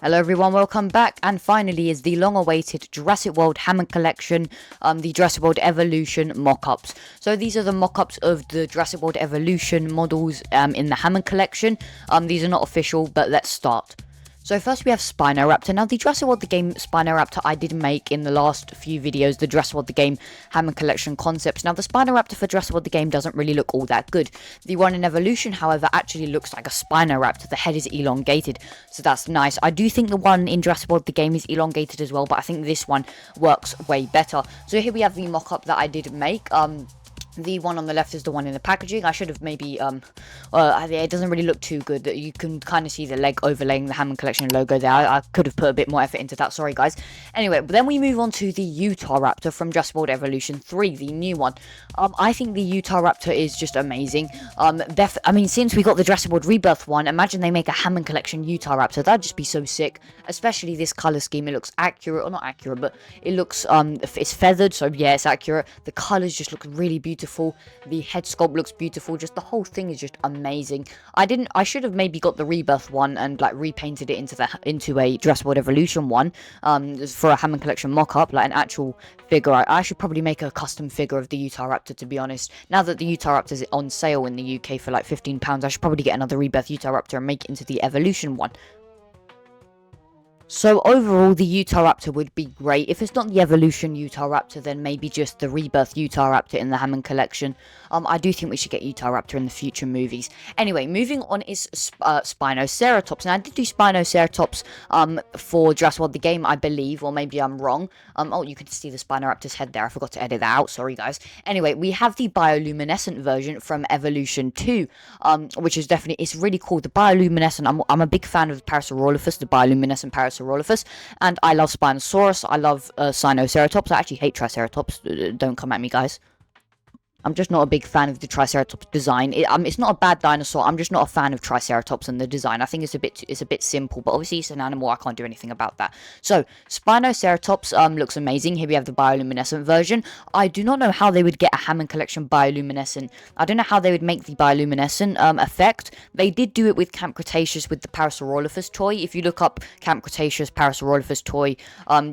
Hello everyone, welcome back, and finally is the long-awaited Jurassic World Hammond collection, the Jurassic World Evolution mock-ups. So these are the mock-ups of the Jurassic World Evolution models in the Hammond collection. These are not official, but let's start. So first we have Spinoaptor. Now the Jurassic World the Game Spinoaptor I did make in the last few videos, the Jurassic World the Game Hammond Collection concepts. Now the Spinoaptor for Jurassic World the Game doesn't really look all that good. The one in Evolution, however, actually looks like a Spinoaptor. The head is elongated, so that's nice. I do think the one in Jurassic World the Game is elongated as well, but I think this one works way better. So here we have the mock-up that I did make. The one on the left is the one in the packaging. I should have maybe, it doesn't really look too good. You can kind of see the leg overlaying the Hammond Collection logo there. I could have put a bit more effort into that. Sorry, guys. Anyway, but then we move on to the Utahraptor from Jurassic World Evolution 3, the new one. I think the Utahraptor is just amazing. I mean, since we got the Jurassic World Rebirth one, imagine they make a Hammond Collection Utahraptor. That'd just be so sick. Especially this color scheme. It looks accurate, or not accurate, but it looks, it's feathered, so yeah, it's accurate. The colors just look really beautiful. The head sculpt looks beautiful. Just the whole thing is just amazing. I should have maybe got the Rebirth one and like repainted it into a Jurassic World Evolution one for a Hammond Collection mock-up, like an actual figure. I should probably make a custom figure of the Utahraptor, to be honest. Now that the Utahraptor is on sale in the UK for like £15, I should probably get another Rebirth Utahraptor and make it into the Evolution one. So overall, the Utahraptor would be great. If it's not the Evolution Utahraptor, then maybe just the Rebirth Utahraptor in the Hammond collection. I do think we should get Utahraptor in the future movies. Anyway, moving on is Spinoceratops. Now, I did do Spinoceratops for Jurassic World the Game, I believe, or maybe I'm wrong. Oh, you can see the Spinoraptor's head there. I forgot to edit that out. Sorry, guys. Anyway, we have the bioluminescent version from Evolution 2, which is definitely, it's really cool. The bioluminescent, I'm a big fan of the Parasaurolophus, the bioluminescent Parasaurolophus. And I love Spinosaurus. I love Spinoceratops. I actually hate Triceratops. Don't come at me, guys. I'm just not a big fan of the Triceratops design. It's not a bad dinosaur. I'm just not a fan of Triceratops and the design. I think it's a bit simple, but obviously it's an animal. I can't do anything about that. So Spinoceratops looks amazing. Here we have the bioluminescent version. I do not know how they would get a Hammond Collection bioluminescent. I don't know how they would make the bioluminescent effect. They did do it with Camp Cretaceous with the Parasaurolophus toy. If you look up Camp Cretaceous Parasaurolophus toy,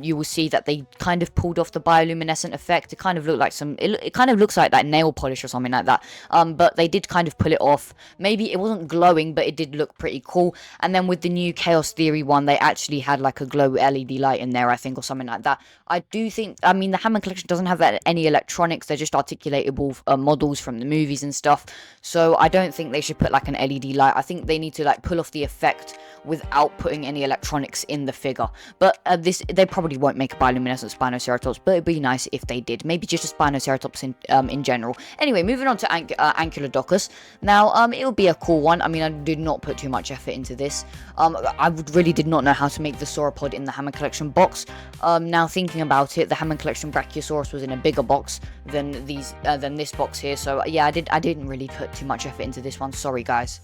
you will see that they kind of pulled off the bioluminescent effect. It kind of looked like it kind of looks like that nail polish or something like that, but they did kind of pull it off. Maybe it wasn't glowing, but it did look pretty cool. And then with the new Chaos Theory one, they actually had like a glow LED light in there, I think, or something like that. I do think, I mean, the Hammond collection doesn't have any electronics. They're just articulatable models from the movies and stuff, so I don't think they should put like an LED light. I think they need to like pull off the effect without putting any electronics in the figure. But they probably won't make a bioluminescent Spinoceratops, but it'd be nice if they did. Maybe just a Spinoceratops in general. Anyway, moving on to Ankylodocus. Now, it would be a cool one. I mean, I did not put too much effort into this. I really did not know how to make the sauropod in the Hammond Collection box. Now, thinking about it, the Hammond Collection Brachiosaurus was in a bigger box than this box here. So, yeah, I didn't really put too much effort into this one. Sorry, guys.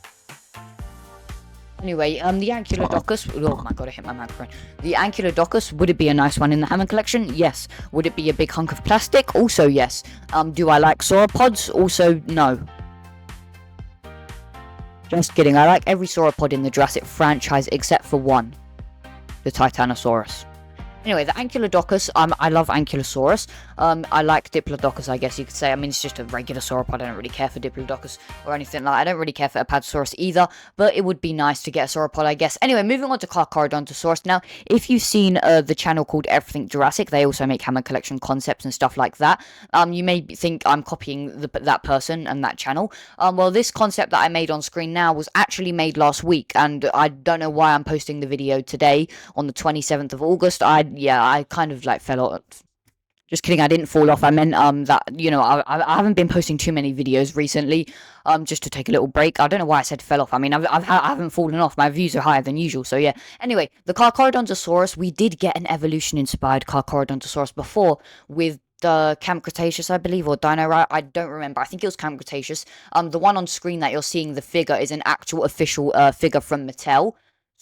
Anyway, the Ankylodocus, oh my god, I hit my microphone. The Ankylodocus, would it be a nice one in the Hammond collection? Yes. Would it be a big hunk of plastic? Also, yes. Do I like sauropods? Also, no. Just kidding, I like every sauropod in the Jurassic franchise except for one. The Titanosaurus. Anyway, the Ankylodocus, I love Ankylosaurus. I like Diplodocus, I guess you could say. I mean, it's just a regular sauropod. I don't really care for Diplodocus or anything like that. I don't really care for Apatosaurus either, but it would be nice to get a sauropod, I guess. Anyway, moving on to Carcharodontosaurus. Now, if you've seen the channel called Everything Jurassic, they also make Hammond Collection concepts and stuff like that. You may think I'm copying that person and that channel. Well, this concept that I made on screen now was actually made last week, and I don't know why I'm posting the video today on the 27th of August. I kind of like fell off. Just kidding, I didn't fall off. I meant that, you know, I haven't been posting too many videos recently, just to take a little break. I don't know why I said fell off. I mean, I haven't fallen off. My views are higher than usual, so yeah. Anyway, the Carcharodontosaurus, we did get an evolution-inspired Carcharodontosaurus before with the Camp Cretaceous, I believe, or Dino, I don't remember. I think it was Camp Cretaceous. The one on screen that you're seeing, the figure, is an actual official figure from Mattel.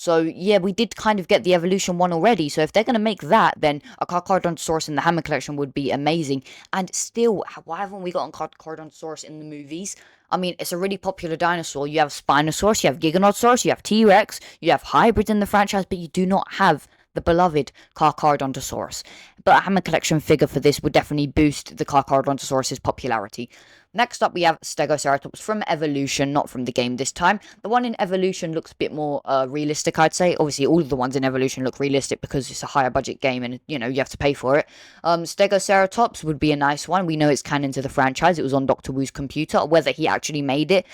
So, yeah, we did kind of get the Evolution one already. So, if they're going to make that, then a Carcharodontosaurus in the Hammond collection would be amazing. And still, why haven't we gotten Carcharodontosaurus in the movies? I mean, it's a really popular dinosaur. You have Spinosaurus, you have Giganotosaurus, you have T-Rex, you have hybrids in the franchise, but you do not have the beloved Carcharodontosaurus. But a Hammond collection figure for this would definitely boost the Carcharodontosaurus's popularity. Next up, we have Stegoceratops from Evolution, not from the game this time. The one in Evolution looks a bit more realistic, I'd say. Obviously, all of the ones in Evolution look realistic because it's a higher budget game and, you know, you have to pay for it. Stegoceratops would be a nice one. We know it's canon to the franchise. It was on Dr. Wu's computer. Whether he actually made it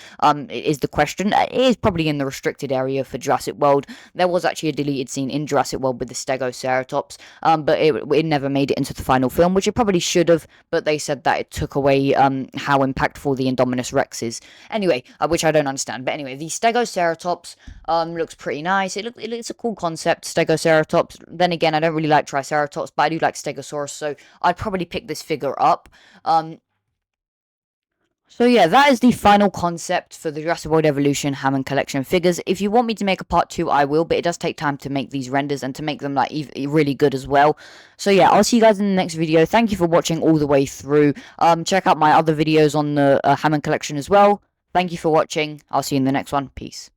is the question. It is probably in the restricted area for Jurassic World. There was actually a deleted scene in Jurassic World with the Stegoceratops, but it never made it into the final film, which it probably should have, but they said that it took away how impactful the Indominus Rex is. Anyway, which I don't understand. But anyway, the Stegoceratops looks pretty nice. It's a cool concept, Stegoceratops. Then again, I don't really like Triceratops, but I do like Stegosaurus, so I'd probably pick this figure up. So yeah, that is the final concept for the Jurassic World Evolution Hammond Collection figures. If you want me to make a part 2, I will, but it does take time to make these renders and to make them like really good as well. So yeah, I'll see you guys in the next video. Thank you for watching all the way through. Check out my other videos on the Hammond Collection as well. Thank you for watching. I'll see you in the next one. Peace.